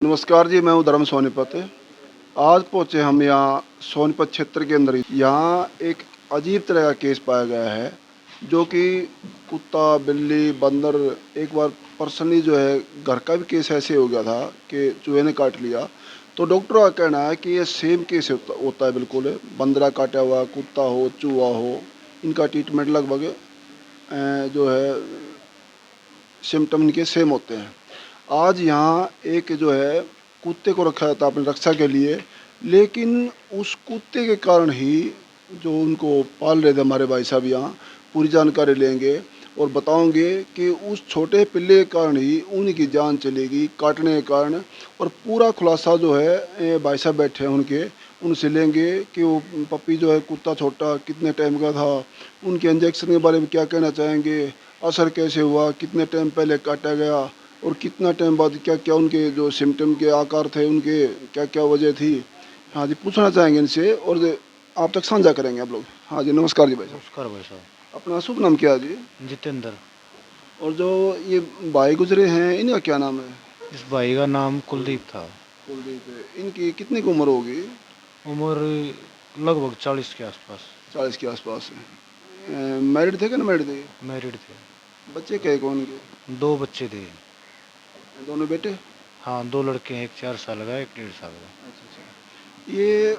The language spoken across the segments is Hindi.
नमस्कार जी, मैं हूँ धर्म सोनीपत। आज पहुँचे हम यहाँ सोनीपत क्षेत्र के अंदर। यहाँ एक अजीब तरह का केस पाया गया है, जो कि कुत्ता, बिल्ली, बंदर, एक बार पर्सनली जो है घर का भी केस ऐसे हो गया था कि चूहे ने काट लिया। तो डॉक्टरों का कहना है कि ये सेम केस होता है बिल्कुल। बंदरा काटा हुआ, कुत्ता हो, चूहा हो, इनका ट्रीटमेंट लगभग जो है सिम्टम इनके सेम होते हैं। आज यहाँ एक जो है कुत्ते को रखा था अपनी रक्षा के लिए, लेकिन उस कुत्ते के कारण ही जो उनको पाल रहे थे हमारे भाई साहब यहाँ पूरी जानकारी लेंगे और बताओगे कि उस छोटे पिल्ले के कारण ही उन्हीं की जान चलेगी काटने के कारण। और पूरा खुलासा जो है भाई साहब बैठे हैं उनके, उनसे लेंगे कि वो पपी जो है कुत्ता छोटा कितने टाइम का था, उनके इंजेक्शन के बारे में क्या कहना चाहेंगे, असर कैसे हुआ, कितने टाइम पहले काटा गया और कितना टाइम बाद क्या क्या उनके जो सिम्टम के आकार थे, उनके क्या क्या वजह थी। हाँ जी, पूछना चाहेंगे इनसे और आप तक साझा करेंगे आप लोग। हाँ जी, नमस्कार जी भाई साहब। नमस्कार भाई साहब। अपना शुभ नाम क्या है जी? जितेंद्र। और जो ये भाई गुजरे हैं इनका क्या नाम है? इस भाई का नाम कुलदीप था। कुलदीप है। इनकी कितनी की उम्र होगी? उम्र लगभग 40 के आसपास। 40 के आसपास है। मैरिड थे कि अनमैरिड थे? मैरिड थे। बच्चे क्या है कौन के? 2 बच्चे थे। दोनों बेटे? हाँ, 2 लड़के हैं, एक 4 साल का, एक 1.5 साल का। अच्छा अच्छा। ये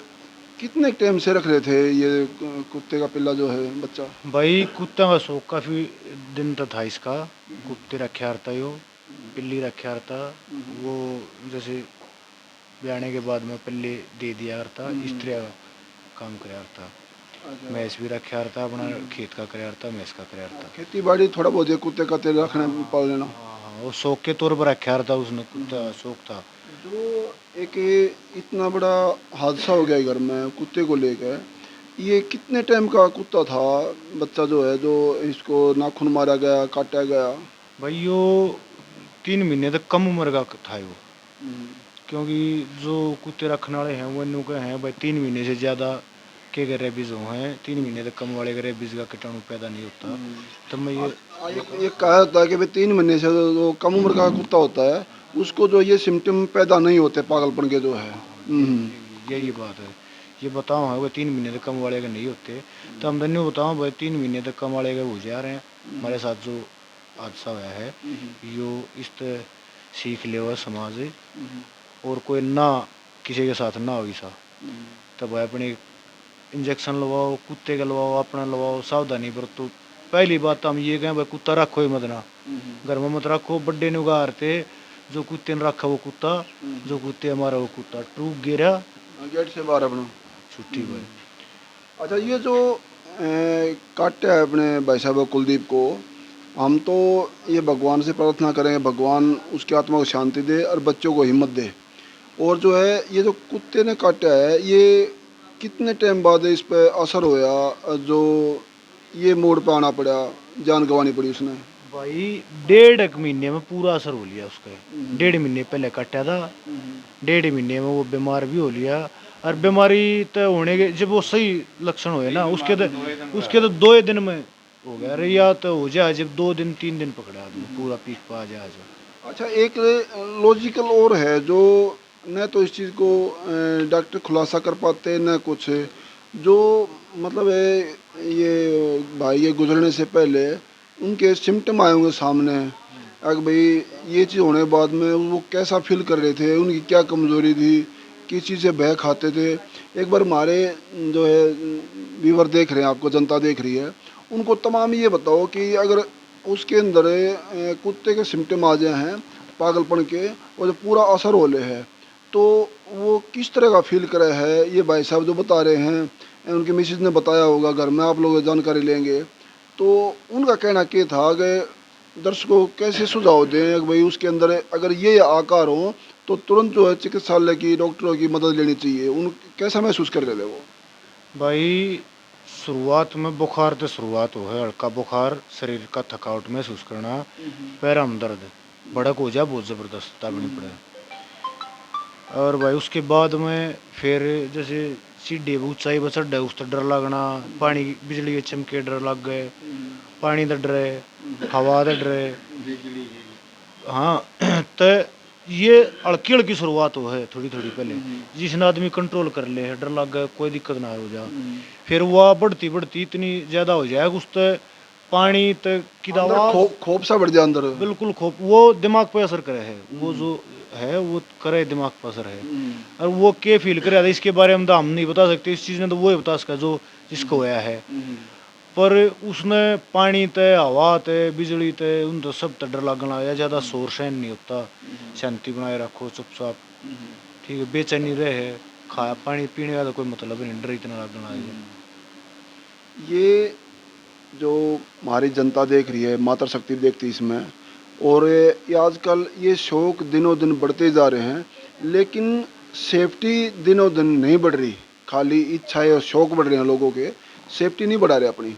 कितने टाइम से रख रहे थे ये कुत्ते का पिल्ला जो है बच्चा? भाई कुत्ता का शौक काफ़ी दिन तक था इसका। कुत्ते रखे रहा यो, पिल्ली रखे रहा। वो जैसे ब्याने के बाद में पिल्ली दे दिया करता, इस तरह का काम कराया था। अच्छा। भैंस भी रखे रहा, अपना खेत का कराया था, भैंस का कराया था। खेती बाड़ी थोड़ा बहुत है, कुत्ते का तेल रखना पाल लेना। हाँ, वो शौक के तौर पर रखा था उसने, कुत्ता शौक था। जो एक इतना बड़ा हादसा हो गया है घर में कुत्ते को लेकर, ये कितने टाइम का कुत्ता था बच्चा जो है, जो इसको नाखून मारा गया, काटा गया? भाई यो 3 महीने तक कम उम्र का था वो। क्योंकि जो कुत्ते रखने वाले हैं वो इन्हों के हैं भाई 3 महीने से ज़्यादा के रेबीज हो हैं, 3 महीने तक कम वाले का रेबीज का कीटाणु पैदा नहीं होता। तब मैं ये ये कहा जाता है कि भाई 3 महीने से जो कम उम्र का कुत्ता होता है उसको जो ये सिम्टम पैदा नहीं होते पागलपन के जो है। यही बात है। ये बताओ है वो 3 महीने तक कम वाले के नहीं होते। तो हम धन्य बताओ भाई 3 महीने तक कम वाले के हो जा रहे हैं। हमारे साथ जो हादसा हुआ है यो इस तरह सीख ले हुआ समाज और कोई ना किसी के साथ ना हो ऐसा। तब भाई अपने इंजेक्शन लगवाओ, कुत्ते का लगवाओ, अपना लगवाओ, सावधानी बरतो। पहली बात तो हम ये कहें भाई कुत्ता रखो ही मत ना, घर में मत रखो। बड्डे ने उगारते जो कुत्ते ने रखा वो कुत्ता, जो कुत्ते हमारा वो कुत्ता टूक गिरा गेट से बाहर अपना छुट्टी भाई। अच्छा, ये जो काटा है अपने भाई साहब कुलदीप को, हम तो ये भगवान से प्रार्थना करेंगे भगवान उसकी आत्मा को शांति दे और बच्चों को हिम्मत दे। और जो है ये जो कुत्ते ने काटा है ये कितने टाइम बाद इस पे असर होया, जो ये मोड़ पे आना पड़ा, जान गंवानी पड़ी उसने? भाई 1.5 महीने में पूरा असर हो लिया उसका। 1.5 महीने पहले कटा था, 1.5 महीने में वो बीमार भी हो लिया। और बीमारी तो होने के जब वो सही लक्षण हुए ना उसके तो 2 ही दिन में हो गया। अरे या तो हो जाए जब 2 दिन 3 दिन पकड़ा आदमी पूरा पीक पा जाए। अच्छा, एक लॉजिकल और है जो न तो इस चीज़ को डॉक्टर खुलासा कर पाते न कुछ, जो मतलब है ये भाई ये गुजरने से पहले उनके सिम्टम आए होंगे सामने, अगर भाई ये चीज़ होने के बाद में वो कैसा फील कर रहे थे, उनकी क्या कमज़ोरी थी, किस चीज़ से भय खाते थे। एक बार हमारे जो है व्यूवर देख रहे हैं, आपको जनता देख रही है, उनको तमाम ये बताओ कि अगर उसके अंदर कुत्ते के सिम्टम आ जाए हैं पागलपन के और जो पूरा असर होले है, तो वो किस तरह का फील करे है। ये भाई साहब जो बता रहे हैं, उनके मिसेज ने बताया होगा, घर में आप लोग जानकारी लेंगे तो उनका कहना क्या था कि दर्शकों को कैसे सुझाव दें कि भाई उसके अंदर अगर ये आकार हो तो तुरंत जो है चिकित्सालय की डॉक्टरों की मदद लेनी चाहिए। उन कैसा महसूस कर रहे थे वो? भाई शुरुआत में बुखार से शुरुआत हो है, हल्का बुखार, शरीर का थकावट महसूस करना, पैरों में दर्द, भड़क हो जाए बहुत ज़बरदस्त ताबनी पड़े। और भाई उसके बाद में फिर जैसे सीढ़ी ऊंचाई पर चढ़ उस तो डर लगना, पानी बिजली के चमके डर लग गए, पानी तो डरे, हवा तो डरे। हाँ तो ये हल्की हल्की शुरुआत हो है थोड़ी थोड़ी पहले, जिसने आदमी कंट्रोल कर ले, डर लग गया कोई दिक्कत ना हो जा, फिर वह बढ़ती बढ़ती इतनी ज्यादा हो जाएगा उस तक पानी तक की अंदर दवा खोप सा बढ़ जाए अंदर। बिल्कुल खोप वो दिमाग पे असर करे है, वो जो है वो करे दिमाग पे असर है। और वो क्या फील करे इसके बारे में तो हम नहीं बता सकते, इस चीज ने तो वो ही बता सका जो जिसको होया है। पर उसने पानी तय हवा तय बिजली तय उन तो सब डर लगना या ज्यादा शोर शैन नहीं होता, शांति बनाए रखो चुपचाप, ठीक है, बेचैनी रहे, खाया पानी पीने का तो कोई मतलब नहीं, डर इतना लगना है। ये जो हमारी जनता देख रही है, मातृ शक्ति देखती है इसमें, और ये आजकल ये शौक दिनों दिन बढ़ते जा रहे हैं, लेकिन सेफ्टी दिनों दिन नहीं बढ़ रही। खाली इच्छाएं और शौक बढ़ रहे हैं लोगों के, सेफ्टी नहीं बढ़ा रहे अपनी,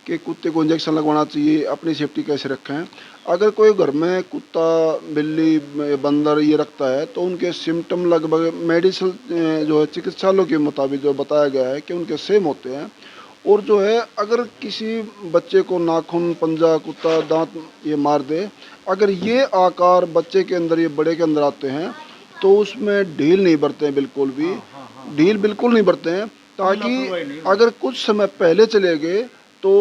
कि कुत्ते को इंजेक्शन लगवाना चाहिए, अपनी सेफ्टी कैसे रखें। अगर कोई घर में कुत्ता बिल्ली बंदर ये रखता है तो उनके सिम्टम लगभग मेडिसिन जो है चिकित्सालयों के मुताबिक जो बताया गया है कि उनके सेम होते हैं। और जो है अगर किसी बच्चे को नाखून पंजा कुत्ता दांत ये मार दे, अगर ये आकार बच्चे के अंदर ये बड़े के अंदर आते हैं तो उसमें ढील नहीं बरते हैं, बिल्कुल भी ढील बिल्कुल नहीं बरते हैं, ताकि अगर कुछ समय पहले चले गए तो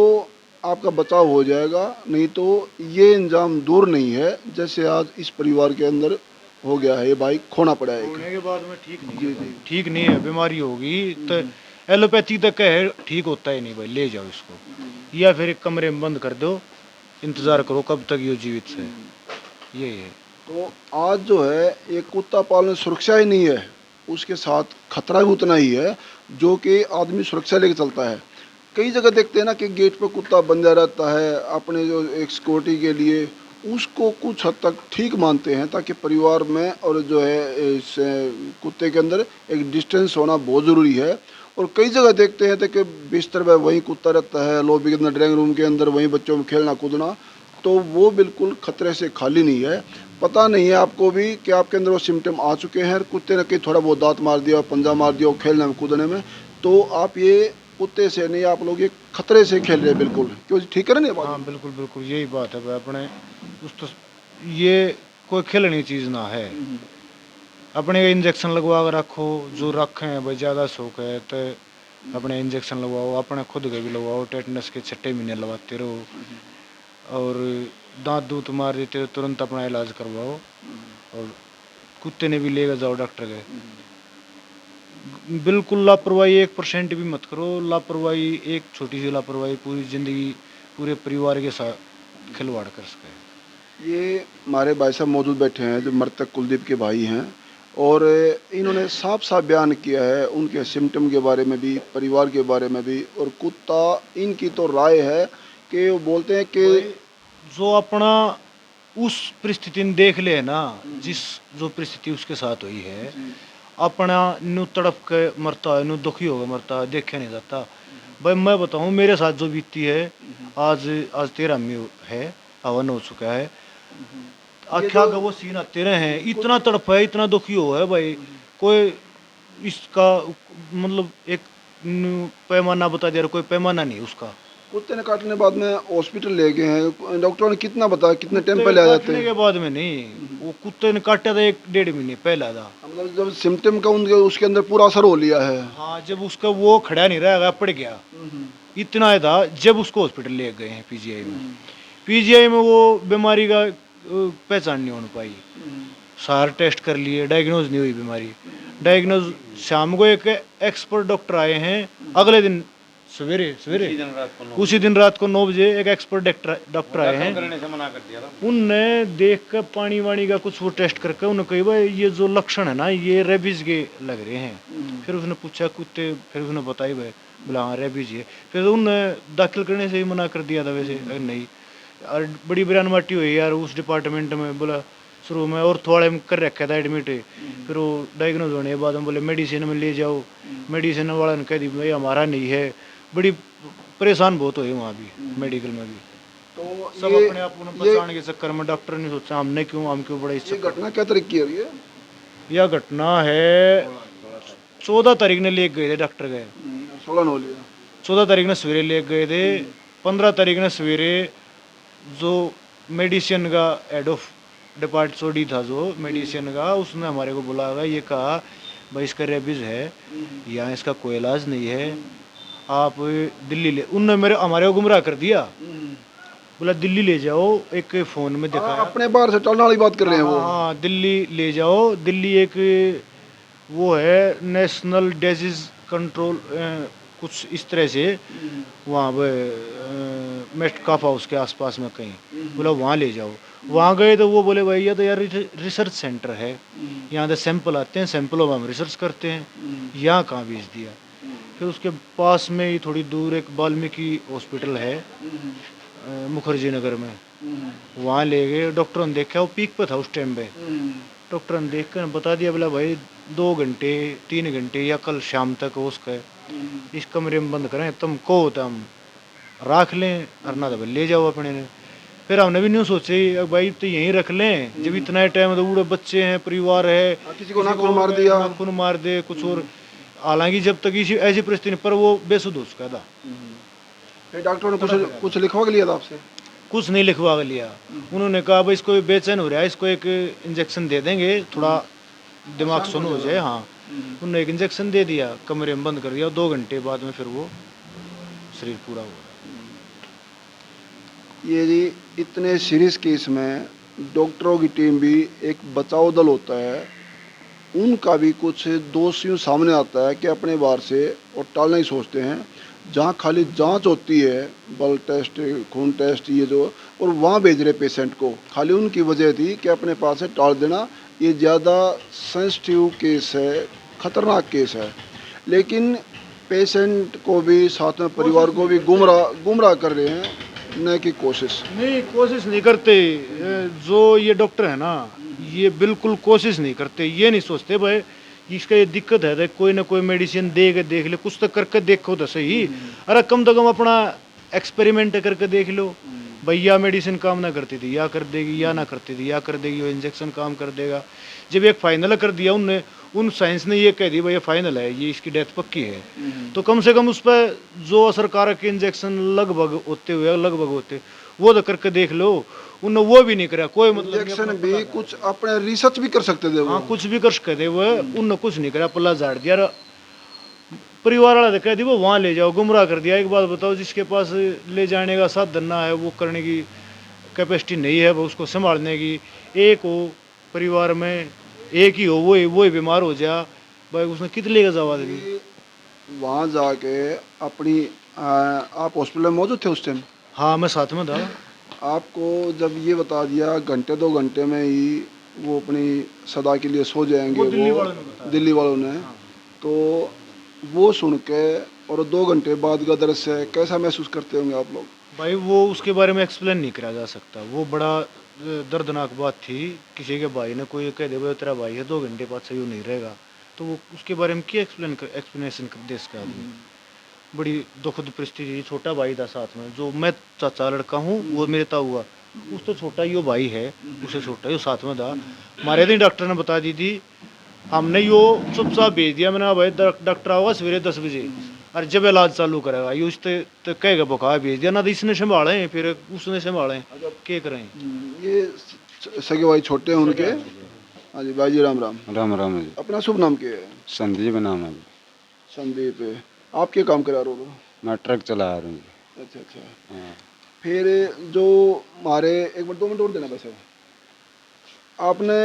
आपका बचाव हो जाएगा, नहीं तो ये इंजाम दूर नहीं है जैसे आज इस परिवार के अंदर हो गया है। ये भाई खोना पड़ा है होने के बाद में ठीक नहीं है, ठीक नहीं है, बीमारी होगी तो एलोपैथी तक है, ठीक होता ही नहीं भाई, ले जाओ इसको या फिर एक कमरे में बंद कर दो, इंतजार करो कब तक ये जीवित है, ये है। तो आज जो है ये कुत्ता पालन सुरक्षा ही नहीं है, उसके साथ खतरा भी उतना ही है जो कि आदमी सुरक्षा लेके चलता है। कई जगह देखते हैं ना कि गेट पे कुत्ता बंधा रहता है अपने जो एक सिक्योरिटी के लिए, उसको कुछ हद तक ठीक मानते हैं, ताकि परिवार में और जो है इस कुत्ते के अंदर एक डिस्टेंस होना बहुत ज़रूरी है। और कई जगह देखते हैं तो कि बिस्तर पे वहीं कुत्ता रहता है, लॉबी के अंदर ड्राइंग रूम के अंदर वहीं बच्चों में खेलना कूदना, तो वो बिल्कुल खतरे से खाली नहीं है। पता नहीं है आपको भी कि आपके अंदर वो सिम्टम आ चुके हैं, कुत्ते ने कहीं थोड़ा बहुत दांत मार दिया, पंजा मार दिया खेलने में कूदने में, तो आप ये कुत्ते से नहीं, आप लोग ये खतरे से खेल रहे हैं बिल्कुल, क्यों ठीक है ना बात? हाँ बिल्कुल बिल्कुल यही बात है भाई, अपने उस तो ये कोई खिलनी चीज़ ना है, अपने इंजेक्शन लगवा कर रखो, जो रखे हैं भाई ज़्यादा शौक है तो अपने इंजेक्शन लगवाओ, अपने खुद के भी लगवाओ, टेटनस के 6 महीने लगवाते रहो, और दांत दूत मार देते हो तुरंत अपना इलाज करवाओ, और कुत्ते ने भी लेकर जाओ डॉक्टर के। बिल्कुल लापरवाही 1% भी मत करो, लापरवाही एक छोटी सी लापरवाही पूरी जिंदगी पूरे परिवार के साथ खिलवाड़ कर सके। ये हमारे भाई साहब मौजूद बैठे हैं जो मृतक कुलदीप के भाई हैं, और इन्होंने साफ साफ बयान किया है उनके सिम्टम के बारे में भी, परिवार के बारे में भी। और कुत्ता, इनकी तो राय है कि वो बोलते हैं कि जो अपना उस परिस्थिति में देख ले ना, जिस जो परिस्थिति उसके साथ हुई है, अपना नु तड़प के मरता है, नु दुखी होकर मरता है, देखे नहीं जाता भाई। मैं बताऊं मेरे साथ जो बीती है, आज आज 13 है, हवन हो चुका है, आख्या का वो सीन आते रहे हैं, इतना तड़प है, इतना दुखी हो है भाई, कोई इसका मतलब एक पैमाना बता दे रहा, कोई पैमाना नहीं उसका। कुत्ते ने काटने के बाद में हॉस्पिटल ले गए हैं, डॉक्टरों ने कितना बताया कितने टाइम पहले आ जाते हैं? के बाद में नहीं, वो कुत्ते ने काटा था 1-1.5 महीने पहले था, मतलब जब सिम्टम का उनके उसके अंदर पूरा असर हो लिया है। हाँ जब उसका वो खड़ा नहीं रहेगा पड़ गया, इतना ही था जब उसको हॉस्पिटल ले गए हैं पीजीआई में। पीजीआई में वो बीमारी का पहचान नहीं हो पाई, सारे टेस्ट कर लिए, डायग्नोज नहीं हुई बीमारी। डायग्नोज शाम को एक एक्सपर्ट डॉक्टर आए हैं, अगले दिन सवेरे सवेरे उसी दिन रात को 9 बजे एक एक्सपर्ट डॉक्टर आए हैं, उनने देख कर पानी वाणी का कुछ वो टेस्ट करके उन्होंने कही भाई ये जो लक्षण है ना ये रेबीज के लग रहे हैं। फिर उसने पूछा कुत्ते, फिर उसने बताई भाई, बोला हाँ रेबीज है। फिर उन्होंने दाखिल करने से ही मना कर दिया था वैसे, नहीं। और बड़ी बयानबाजी हुई यार उस डिपार्टमेंट में, बोला शुरू में और थोड़े में कर रखा था एडमिट, फिर वो डायग्नोज होने के बाद में बोले मेडिसिन में ले जाओ, मेडिसिन वाला ने कह दी भाई हमारा नहीं है। बड़ी परेशान बहुत हुई वहाँ भी, मेडिकल में भी। तो सब अपने आप को बचाने के चक्कर में डॉक्टर ने सोचा हमने क्यों, हम क्यों बड़े इस ये घटना क्या तारीख की है? यह घटना है 14 तारीख ने ले गए थे डॉक्टर गए, 16 हो लिया, 14 तारीख ने सवेरे ले गए थे, 15 तारीख ने सवेरे जो मेडिसिन का हेड ऑफ डिपार्ट सोडी था जो मेडिसिन का, उसने हमारे को बुलाया, ये कहा भाई इसका रेबीज है, यहाँ इसका कोई इलाज नहीं है, आप दिल्ली ले, उनने मेरे हमारे को गुमराह कर दिया, बोला दिल्ली ले जाओ, एक फ़ोन में दिखाया। अपने बाहर से टलने वाली बात कर रहे हैं वो। हाँ, दिल्ली ले जाओ, दिल्ली एक वो है नेशनल डिजीज कंट्रोल कुछ इस तरह से, वहाँ पे मेटकाफ हाउस के आसपास में कहीं, बोला वहाँ ले जाओ। वहाँ गए तो वो बोले भैया तो यार रिसर्च सेंटर है, यहाँ से सैंपल आते हैं, सैंपलों में हम रिसर्च करते हैं, यहाँ कहाँ भेज दिया। फिर उसके पास में ही थोड़ी दूर एक वाल्मीकि हॉस्पिटल है मुखर्जी नगर में, वहाँ ले गए। डॉक्टर ने देखा, वो पीक पे था उस टाइम पे, डॉक्टर ने देख कर बता दिया, बोला भाई 2 घंटे 3 घंटे या कल शाम तक उसका इस कमरे में बंद करें, तुम को तो हम रख लें, वरना तो ले जाओ अपने ने। फिर हमने भी नहीं सोचे भाई तो यहीं रख लें, जब इतना टाइम तो बूढ़े बच्चे हैं, परिवार है, किसी को नाखून मार दिया, नाखून मार दे कुछ और। हालांकि जब तक इसी ऐसी परिस्थिति पर वो बेसुध हो चुका था। फिर डॉक्टर ने कुछ लिखवा के लिया था आपसे? कुछ नहीं लिखवा के लिया, उन्होंने कहा भाई इसको बेचैन हो रहा है, इसको एक इंजेक्शन दे देंगे, थोड़ा दिमाग सुन हो जाए। हाँ, उन्होंने एक इंजेक्शन दे दिया, कमरे में बंद कर दिया, 2 घंटे बाद में फिर वो शरीर पूरा हुआ। ये जी इतने सीरियस केस में डॉक्टरों की टीम भी एक बचाव दल होता है, उनका भी कुछ दोषियों सामने आता है कि अपने बार से और टालना ही सोचते हैं। जहाँ खाली जांच होती है, ब्लड टेस्ट, खून टेस्ट, ये जो, और वहाँ भेज रहे पेशेंट को, खाली उनकी वजह थी कि अपने पास से टाल देना। ये ज़्यादा सेंसिटिव केस है, ख़तरनाक केस है, लेकिन पेशेंट को भी साथ में परिवार को भी गुमराह कर रहे हैं, न कि कोशिश नहीं करते। जो ये डॉक्टर है ना, ये बिल्कुल कोशिश नहीं करते, ये नहीं सोचते भाई इसका ये दिक्कत है तो कोई ना कोई मेडिसिन दे के देख ले, कुछ तो करके देखो तो सही। अरे कम से कम अपना एक्सपेरिमेंट करके देख लो, भैया मेडिसिन काम ना करती थी या कर देगी, या ना करती थी या कर देगी, वो इंजेक्शन काम कर देगा। जब एक फाइनल कर दिया उनने, उन साइंस ने ये कह दी भाई ये फाइनल है, ये इसकी डेथ पक्की है, तो कम से कम उस पर जो असरकारक इंजेक्शन लगभग होते वो तो करके देख लो। उन्होंने वो भी नहीं करा, कोई मतलब इंजेक्शन भी कुछ अपने रिसर्च भी कर सकते थे वो। हाँ, कुछ भी कर सकते थे वो, उन्होंने कुछ नहीं करा, पल्ला झाड़ दिया। परिवार वाला कह दी वो वहाँ ले जाओ, गुमराह कर दिया। एक बात बताओ, जिसके पास ले जाने का साधन ना है, वो करने की कैपेसिटी नहीं है, वो उसको संभालने की, एक हो परिवार में, एक ही हो, वो ही बीमार हो जाए भाई, उसने कितने लेगा जवाब दी। वहाँ जाके अपनी आप हॉस्पिटल में मौजूद थे उस टाइम? हाँ, मैं साथ में था। आपको जब ये बता दिया घंटे 2 घंटे में ही वो अपनी सदा के लिए सो जाएंगे, वो दिल्ली वालों ने, तो वो सुन के और 2 घंटे बाद का दृश्य कैसा महसूस करते होंगे आप लोग? भाई वो उसके बारे में एक्सप्लेन नहीं करा जा सकता, वो बड़ा दर्दनाक बात थी। किसी के भाई ने कोई कह दे भाई तेरा भाई है 2 घंटे बाद सही नहीं रहेगा, तो वो उसके बारे में क्या एक्सप्लेनेशन कर दे इसका आदमी। बड़ी दुखद परिस्थिति। छोटा भाई था साथ में, जो मैं चाचा लड़का हूँ, वो मेरे ता हुआ, उस तो छोटा ही वो भाई है, उससे छोटा ही वो साथ में था। हमारे दिन डॉक्टर ने बता दी थी, हमने यो चुपचाप भेज दिया। मैंने भाई डॉक्टर आऊगा सवेरे 10 बजे, और जब इलाज चालू करेगा ये उससे तो कहेगा बुखार भेज दिया ना, तो इसने संभाले फिर उसने संभाले, क्या करें। ये सगे भाई छोटे हैं उनके? हाँ जी भाई जी, राम राम। राम राम जी। अपना शुभ नाम क्या है? संदीप नाम है जी। संदीप। आप क्या काम करा रहे हो? मैं ट्रक चला रहा हूँ। अच्छा अच्छा। हाँ। फिर जो हमारे, एक मिनट 2 मिनट और देना बस है, आपने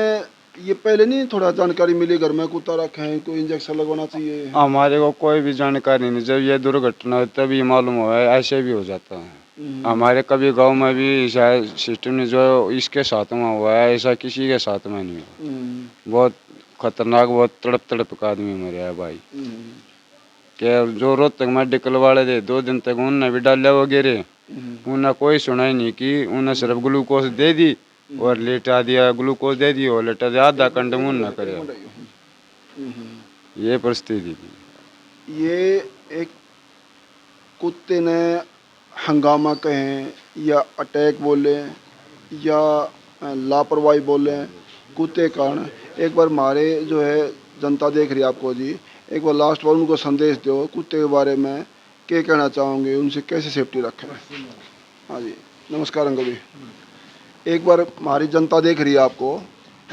ये पहले नहीं थोड़ा जानकारी मिली घर में कुत्ता रखे हैं, कोई इंजेक्शन लगवाना चाहिए? हमारे को कोई भी जानकारी नहीं, जब ये दुर्घटना होती तभी मालूम हुआ है, ऐसे भी हो जाता है। हमारे कभी गांव में भी शायद सिस्टम ने जो इसके साथ में हुआ है, ऐसा किसी के साथ में नहीं हुआ। बहुत खतरनाक, बहुत तड़प तड़प का आदमी मरा है भाई। कि जो रोहतक मेडिकल वाले थे 2 दिन तक उन्होंने भी डाला वगैरह, उन्हें कोई सुनाई नहीं की, उन्हें सिर्फ ग्लूकोज दे दी और लेटा दिया, ग्लूकोज दे दी और लेटा दिया, आधा घंटे मुन न करे। ये परिस्थिति थी। ये एक कुत्ते ने हंगामा कहें या अटैक बोले या लापरवाही बोले, कुत्ते कारण एक बार मारे जो है जनता देख रही है आपको जी, एक बार लास्ट बार उनको संदेश दो कुत्ते के बारे में, क्या कहना चाहोगे, उनसे कैसे सेफ्टी रखें? हाँ जी, नमस्कार अंकल जी। एक बार हमारी जनता देख रही है आपको,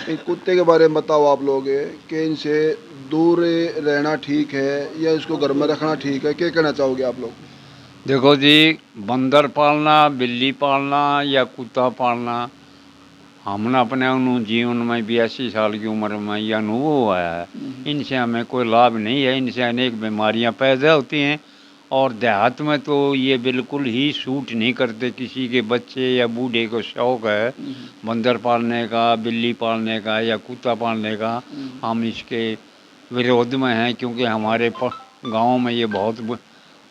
इन कुत्ते के बारे में बताओ आप लोग कि इनसे दूर रहना ठीक है या इसको घर में रखना ठीक है, क्या कहना चाहोगे आप लोग? देखो जी, बंदर पालना, बिल्ली पालना या कुत्ता पालना, हमने अपने जीवन में 82 साल की उम्र में ये अनुभव हुआ है। इनसे हमें कोई लाभ नहीं है, इनसे अनेक बीमारियां पैदा होती हैं और देहात में तो ये बिल्कुल ही सूट नहीं करते। किसी के बच्चे या बूढ़े को शौक है बंदर पालने का, बिल्ली पालने का या कुत्ता पालने का, हम इसके विरोध में हैं, क्योंकि हमारे गांव में ये बहुत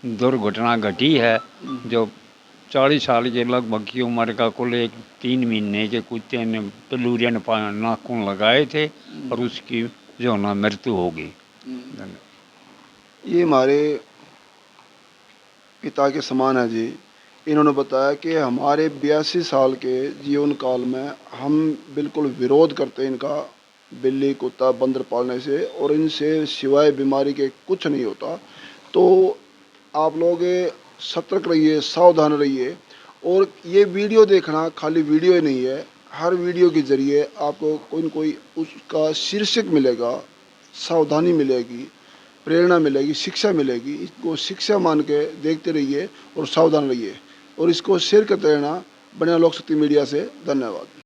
दुर्घटना घटी है। जो 40 साल के लगभग की उम्र का कुल एक 3 महीने के कुत्ते ने पेलूरियन नाखून लगाए थे और उसकी जो ना मृत्यु हो गई। ये हमारे पिता के समान है जी। इन्होंने बताया कि हमारे 82 साल के जीवन काल में हम बिल्कुल विरोध करते हैं इनका, बिल्ली कुत्ता बंदर पालने से, और इनसे सिवाय बीमारी के कुछ नहीं होता। तो आप लोग सतर्क रहिए, सावधान रहिए। और ये वीडियो देखना खाली वीडियो ही नहीं है, हर वीडियो के ज़रिए आपको कोई न कोई उसका शीर्षक मिलेगा, सावधानी मिलेगी, प्रेरणा मिलेगी, शिक्षा मिलेगी। इसको शिक्षा मान के देखते रहिए और सावधान रहिए और इसको शेयर करते रहना। बने लोक शक्ति मीडिया से धन्यवाद।